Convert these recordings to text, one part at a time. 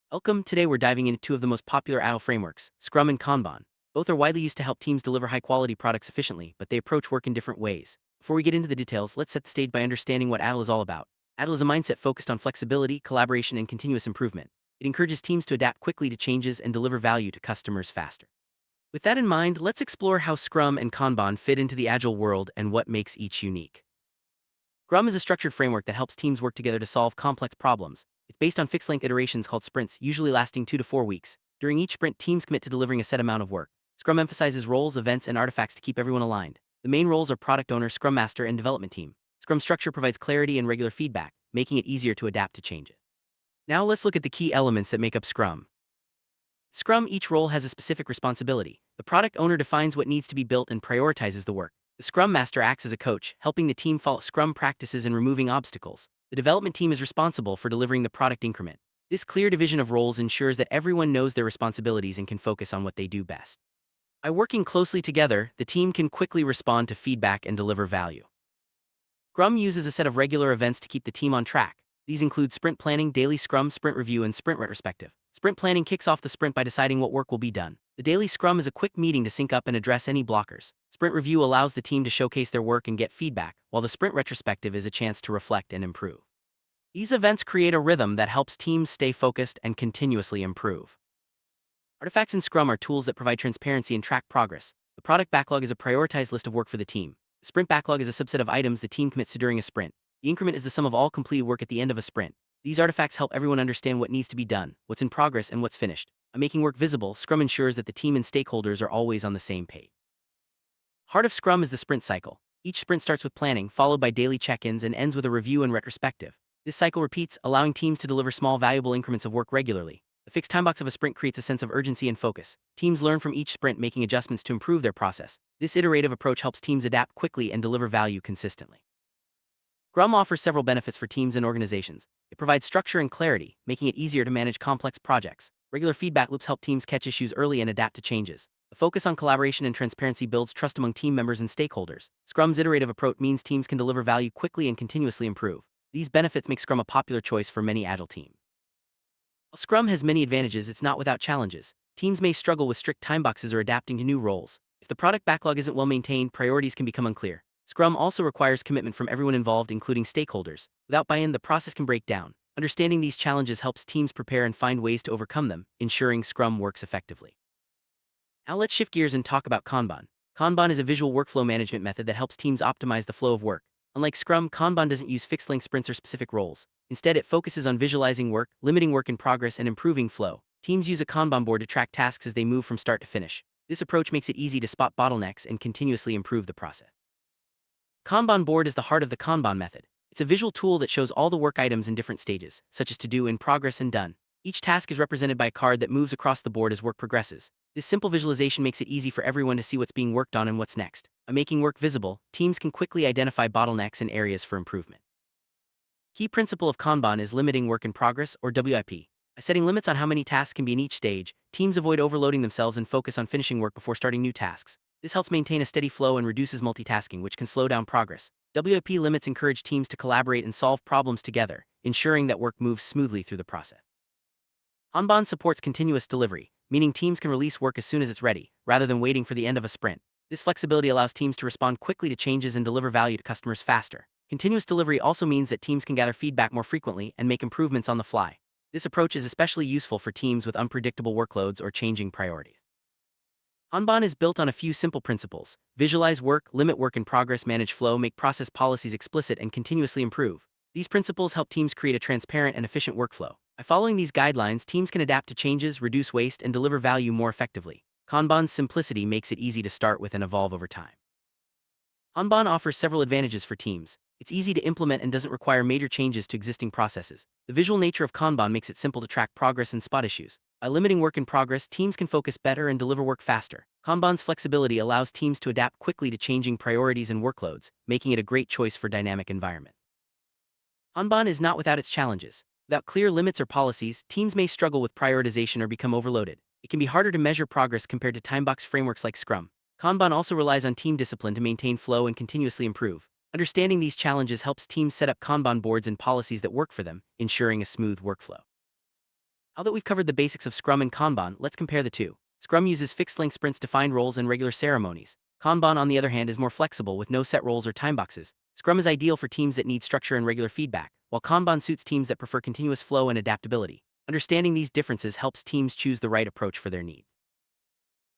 Welcome. Today we're diving into two of the most popular Agile frameworks, Scrum and Kanban. Both are widely used to help teams deliver high-quality products efficiently, but they approach work in different ways. Before we get into the details, let's set the stage by understanding what Agile is all about. Agile is a mindset focused on flexibility, collaboration, and continuous improvement. It encourages teams to adapt quickly to changes and deliver value to customers faster. With that in mind, let's explore how Scrum and Kanban fit into the Agile world and what makes each unique. Scrum is a structured framework that helps teams work together to solve complex problems. It's based on fixed-length iterations called sprints, usually lasting 2 to 4 weeks. During each sprint, teams commit to delivering a set amount of work. Scrum emphasizes roles, events, and artifacts to keep everyone aligned. The main roles are product owner, scrum master, and development team. Scrum structure provides clarity and regular feedback, making it easier to adapt to changes. Now let's look at the key elements that make up Scrum. Scrum, each role has a specific responsibility. The product owner defines what needs to be built and prioritizes the work. The Scrum Master acts as a coach, helping the team follow Scrum practices and removing obstacles. The development team is responsible for delivering the product increment. This clear division of roles ensures that everyone knows their responsibilities and can focus on what they do best. By working closely together, the team can quickly respond to feedback and deliver value. Scrum uses a set of regular events to keep the team on track. These include sprint planning, daily Scrum, sprint review, and sprint retrospective. Sprint planning kicks off the sprint by deciding what work will be done. The daily Scrum is a quick meeting to sync up and address any blockers. Sprint review allows the team to showcase their work and get feedback, while the sprint retrospective is a chance to reflect and improve. These events create a rhythm that helps teams stay focused and continuously improve. Artifacts in Scrum are tools that provide transparency and track progress. The product backlog is a prioritized list of work for the team. The sprint backlog is a subset of items the team commits to during a sprint. The increment is the sum of all completed work at the end of a sprint. These artifacts help everyone understand what needs to be done, what's in progress, and what's finished. By making work visible, Scrum ensures that the team and stakeholders are always on the same page. Heart of Scrum is the sprint cycle. Each sprint starts with planning, followed by daily check-ins, and ends with a review and retrospective. This cycle repeats, allowing teams to deliver small, valuable increments of work regularly. The fixed time box of a sprint creates a sense of urgency and focus. Teams learn from each sprint, making adjustments to improve their process. This iterative approach helps teams adapt quickly and deliver value consistently. Scrum offers several benefits for teams and organizations. It provides structure and clarity, making it easier to manage complex projects. Regular feedback loops help teams catch issues early and adapt to changes. The focus on collaboration and transparency builds trust among team members and stakeholders. Scrum's iterative approach means teams can deliver value quickly and continuously improve. These benefits make Scrum a popular choice for many Agile teams. While Scrum has many advantages, it's not without challenges. Teams may struggle with strict time boxes or adapting to new roles. If the product backlog isn't well maintained, priorities can become unclear. Scrum also requires commitment from everyone involved, including stakeholders. Without buy-in, the process can break down. Understanding these challenges helps teams prepare and find ways to overcome them, ensuring Scrum works effectively. Now let's shift gears and talk about Kanban. Kanban is a visual workflow management method that helps teams optimize the flow of work. Unlike Scrum, Kanban doesn't use fixed-length sprints or specific roles. Instead, it focuses on visualizing work, limiting work in progress, and improving flow. Teams use a Kanban board to track tasks as they move from start to finish. This approach makes it easy to spot bottlenecks and continuously improve the process. Kanban board is the heart of the Kanban method. It's a visual tool that shows all the work items in different stages, such as to do, in progress, and done. Each task is represented by a card that moves across the board as work progresses. This simple visualization makes it easy for everyone to see what's being worked on and what's next. By making work visible, teams can quickly identify bottlenecks and areas for improvement. Key principle of Kanban is limiting work in progress, or WIP. By setting limits on how many tasks can be in each stage, teams avoid overloading themselves and focus on finishing work before starting new tasks. This helps maintain a steady flow and reduces multitasking, which can slow down progress. WIP limits encourage teams to collaborate and solve problems together, ensuring that work moves smoothly through the process. Kanban supports continuous delivery, meaning teams can release work as soon as it's ready, rather than waiting for the end of a sprint. This flexibility allows teams to respond quickly to changes and deliver value to customers faster. Continuous delivery also means that teams can gather feedback more frequently and make improvements on the fly. This approach is especially useful for teams with unpredictable workloads or changing priorities. Kanban is built on a few simple principles: visualize work, limit work in progress, manage flow, make process policies explicit, and continuously improve. These principles help teams create a transparent and efficient workflow. By following these guidelines, teams can adapt to changes, reduce waste, and deliver value more effectively. Kanban's simplicity makes it easy to start with and evolve over time. Kanban offers several advantages for teams. It's easy to implement and doesn't require major changes to existing processes. The visual nature of Kanban makes it simple to track progress and spot issues. By limiting work in progress, teams can focus better and deliver work faster. Kanban's flexibility allows teams to adapt quickly to changing priorities and workloads, making it a great choice for dynamic environment. Kanban is not without its challenges. Without clear limits or policies, teams may struggle with prioritization or become overloaded. It can be harder to measure progress compared to time-box frameworks like Scrum. Kanban also relies on team discipline to maintain flow and continuously improve. Understanding these challenges helps teams set up Kanban boards and policies that work for them, ensuring a smooth workflow. Now that we've covered the basics of Scrum and Kanban, let's compare the two. Scrum uses fixed-length sprints, defined roles, and regular ceremonies. Kanban, on the other hand, is more flexible with no set roles or time boxes. Scrum is ideal for teams that need structure and regular feedback, while Kanban suits teams that prefer continuous flow and adaptability. Understanding these differences helps teams choose the right approach for their needs.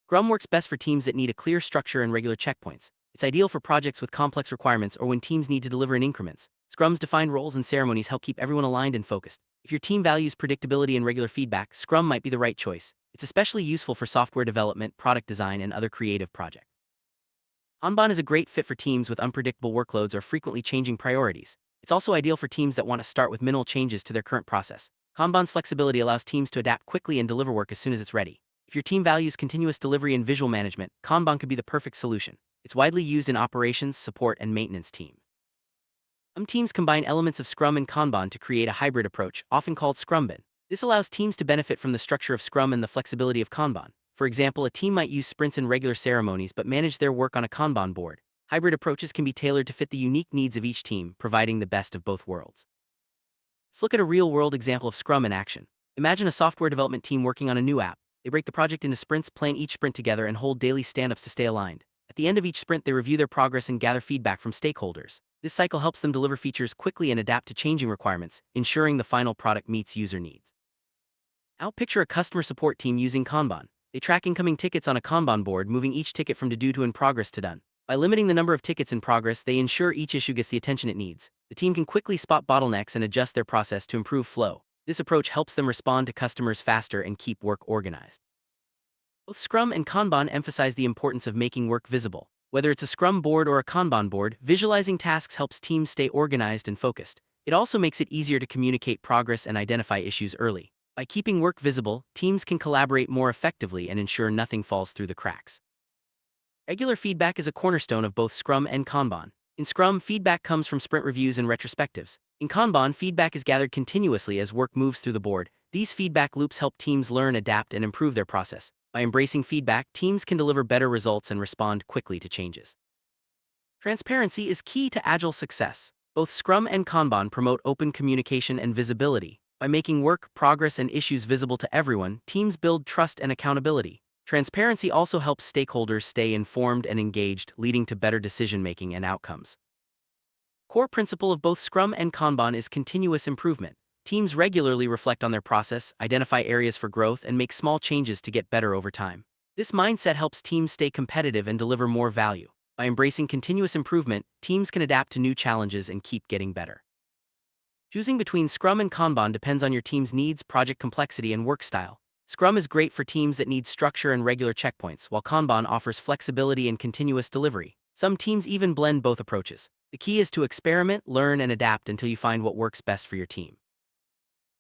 Scrum works best for teams that need a clear structure and regular checkpoints. It's ideal for projects with complex requirements or when teams need to deliver in increments. Scrum's defined roles and ceremonies help keep everyone aligned and focused. If your team values predictability and regular feedback, Scrum might be the right choice. It's especially useful for software development, product design, and other creative projects. Kanban is a great fit for teams with unpredictable workloads or frequently changing priorities. It's also ideal for teams that want to start with minimal changes to their current process. Kanban's flexibility allows teams to adapt quickly and deliver work as soon as it's ready. If your team values continuous delivery and visual management, Kanban could be the perfect solution. It's widely used in operations, support, and maintenance teams. Some teams combine elements of Scrum and Kanban to create a hybrid approach, often called Scrumban. This allows teams to benefit from the structure of Scrum and the flexibility of Kanban. For example, a team might use sprints and regular ceremonies but manage their work on a Kanban board. Hybrid approaches can be tailored to fit the unique needs of each team, providing the best of both worlds. Let's look at a real-world example of Scrum in action. Imagine a software development team working on a new app. They break the project into sprints, plan each sprint together, and hold daily stand-ups to stay aligned. At the end of each sprint, they review their progress and gather feedback from stakeholders. This cycle helps them deliver features quickly and adapt to changing requirements, ensuring the final product meets user needs. Now picture a customer support team using Kanban. They track incoming tickets on a Kanban board, moving each ticket from to do to in progress to done. By limiting the number of tickets in progress, they ensure each issue gets the attention it needs. The team can quickly spot bottlenecks and adjust their process to improve flow. This approach helps them respond to customers faster and keep work organized. Both Scrum and Kanban emphasize the importance of making work visible. Whether it's a Scrum board or a Kanban board, visualizing tasks helps teams stay organized and focused. It also makes it easier to communicate progress and identify issues early. By keeping work visible, teams can collaborate more effectively and ensure nothing falls through the cracks. Regular feedback is a cornerstone of both Scrum and Kanban. In Scrum, feedback comes from sprint reviews and retrospectives. In Kanban, feedback is gathered continuously as work moves through the board. These feedback loops help teams learn, adapt, and improve their process. By embracing feedback, teams can deliver better results and respond quickly to changes. Transparency is key to Agile success. Both Scrum and Kanban promote open communication and visibility. By making work, progress, and issues visible to everyone, teams build trust and accountability. Transparency also helps stakeholders stay informed and engaged, leading to better decision-making and outcomes. Core principle of both Scrum and Kanban is continuous improvement. Teams regularly reflect on their process, identify areas for growth, and make small changes to get better over time. This mindset helps teams stay competitive and deliver more value. By embracing continuous improvement, teams can adapt to new challenges and keep getting better. Choosing between Scrum and Kanban depends on your team's needs, project complexity, and work style. Scrum is great for teams that need structure and regular checkpoints, while Kanban offers flexibility and continuous delivery. Some teams even blend both approaches. The key is to experiment, learn, and adapt until you find what works best for your team.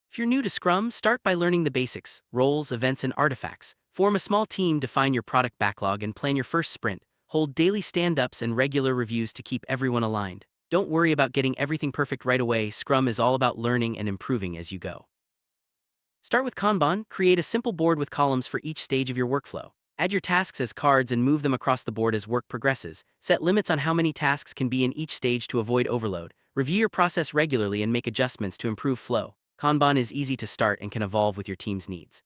If you're new to Scrum, start by learning the basics: roles, events, and artifacts. Form a small team, define your product backlog, and plan your first sprint. Hold daily stand-ups and regular reviews to keep everyone aligned. Don't worry about getting everything perfect right away. Scrum is all about learning and improving as you go. Start with Kanban. Create a simple board with columns for each stage of your workflow. Add your tasks as cards and move them across the board as work progresses. Set limits on how many tasks can be in each stage to avoid overload. Review your process regularly and make adjustments to improve flow. Kanban is easy to start and can evolve with your team's needs.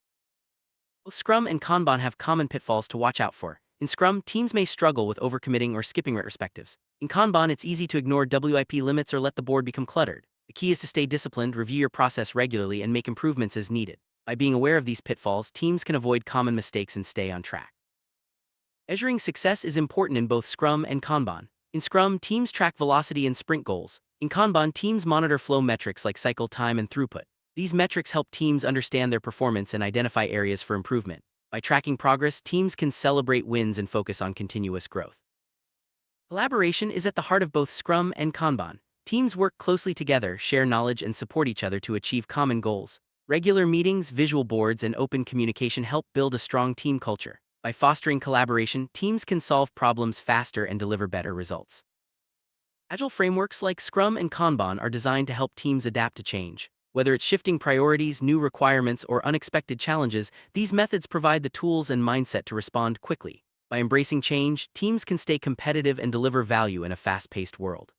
Both Scrum and Kanban have common pitfalls to watch out for. In Scrum, teams may struggle with overcommitting or skipping retrospectives. In Kanban, it's easy to ignore WIP limits or let the board become cluttered. The key is to stay disciplined, review your process regularly, and make improvements as needed. By being aware of these pitfalls, teams can avoid common mistakes and stay on track. Measuring success is important in both Scrum and Kanban. In Scrum, teams track velocity and sprint goals. In Kanban, teams monitor flow metrics like cycle time and throughput. These metrics help teams understand their performance and identify areas for improvement. By tracking progress, teams can celebrate wins and focus on continuous growth. Collaboration is at the heart of both Scrum and Kanban. Teams work closely together, share knowledge, and support each other to achieve common goals. Regular meetings, visual boards, and open communication help build a strong team culture. By fostering collaboration, teams can solve problems faster and deliver better results. Agile frameworks like Scrum and Kanban are designed to help teams adapt to change. Whether it's shifting priorities, new requirements, or unexpected challenges, these methods provide the tools and mindset to respond quickly. By embracing change, teams can stay competitive and deliver value in a fast-paced world.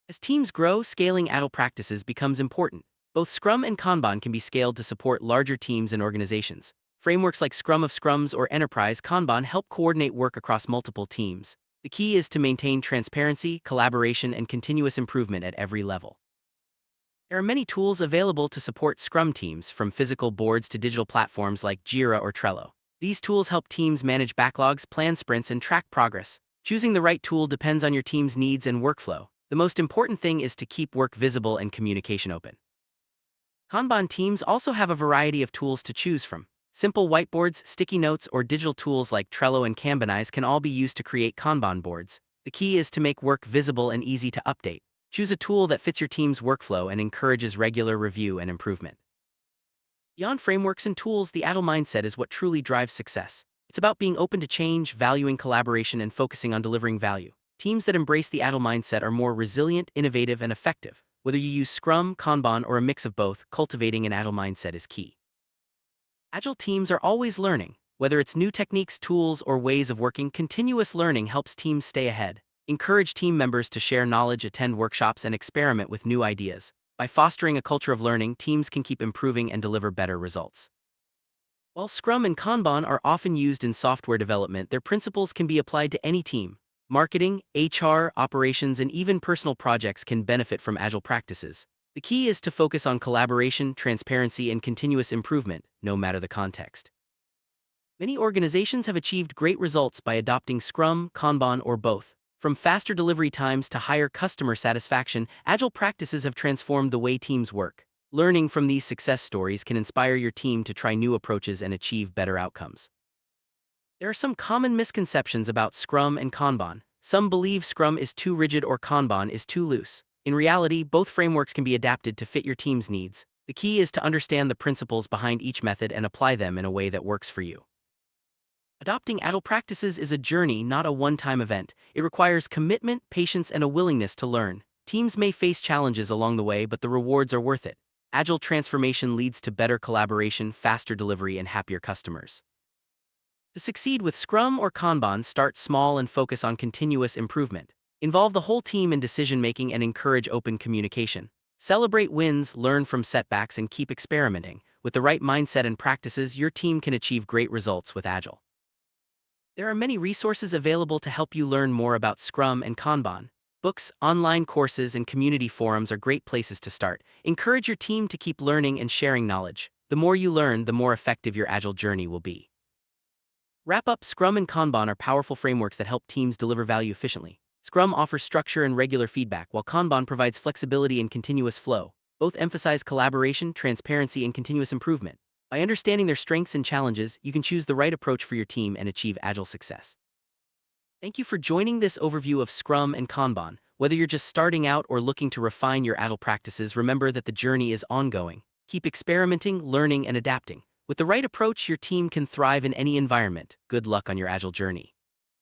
As teams grow, scaling Agile practices becomes important. Both Scrum and Kanban can be scaled to support larger teams and organizations. Frameworks like Scrum of Scrums or Enterprise Kanban help coordinate work across multiple teams. The key is to maintain transparency, collaboration, and continuous improvement at every level. There are many tools available to support Scrum teams, from physical boards to digital platforms like Jira or Trello. These tools help teams manage backlogs, plan sprints, and track progress. Choosing the right tool depends on your team's needs and workflow. The most important thing is to keep work visible and communication open. Kanban teams also have a variety of tools to choose from. Simple whiteboards, sticky notes, or digital tools like Trello and Kanbanize can all be used to create Kanban boards. The key is to make work visible and easy to update. Choose a tool that fits your team's workflow and encourages regular review and improvement. Beyond frameworks and tools, the Agile mindset is what truly drives success. It's about being open to change, valuing collaboration, and focusing on delivering value. Teams that embrace the Agile mindset are more resilient, innovative, and effective. Whether you use Scrum, Kanban, or a mix of both, cultivating an Agile mindset is key. Agile teams are always learning. Whether it's new techniques, tools, or ways of working, continuous learning helps teams stay ahead. Encourage team members to share knowledge, attend workshops, and experiment with new ideas. By fostering a culture of learning, teams can keep improving and deliver better results. While Scrum and Kanban are often used in software development, their principles can be applied to any team. Marketing, HR, operations, and even personal projects can benefit from Agile practices. The key is to focus on collaboration, transparency, and continuous improvement, no matter the context. Many organizations have achieved great results by adopting Scrum, Kanban, or both. From faster delivery times to higher customer satisfaction, Agile practices have transformed the way teams work. Learning from these success stories can inspire your team to try new approaches and achieve better outcomes. There are some common misconceptions about Scrum and Kanban. Some believe Scrum is too rigid or Kanban is too loose. In reality, both frameworks can be adapted to fit your team's needs. The key is to understand the principles behind each method and apply them in a way that works for you. Adopting Agile practices is a journey, not a one-time event. It requires commitment, patience, and a willingness to learn. Teams may face challenges along the way, but the rewards are worth it. Agile transformation leads to better collaboration, faster delivery, and happier customers. To succeed with Scrum or Kanban, start small and focus on continuous improvement. Involve the whole team in decision-making and encourage open communication. Celebrate wins, learn from setbacks, and keep experimenting. With the right mindset and practices, your team can achieve great results with Agile. There are many resources available to help you learn more about Scrum and Kanban. Books, online courses, and community forums are great places to start. Encourage your team to keep learning and sharing knowledge. The more you learn, the more effective your Agile journey will be. Wrap up: Scrum and Kanban are powerful frameworks that help teams deliver value efficiently. Scrum offers structure and regular feedback, while Kanban provides flexibility and continuous flow. Both emphasize collaboration, transparency, and continuous improvement. By understanding their strengths and challenges, you can choose the right approach for your team and achieve Agile success. Thank you for joining this overview of Scrum and Kanban. Whether you're just starting out or looking to refine your Agile practices, remember that the journey is ongoing. Keep experimenting, learning, and adapting. With the right approach, your team can thrive in any environment. Good luck on your Agile journey.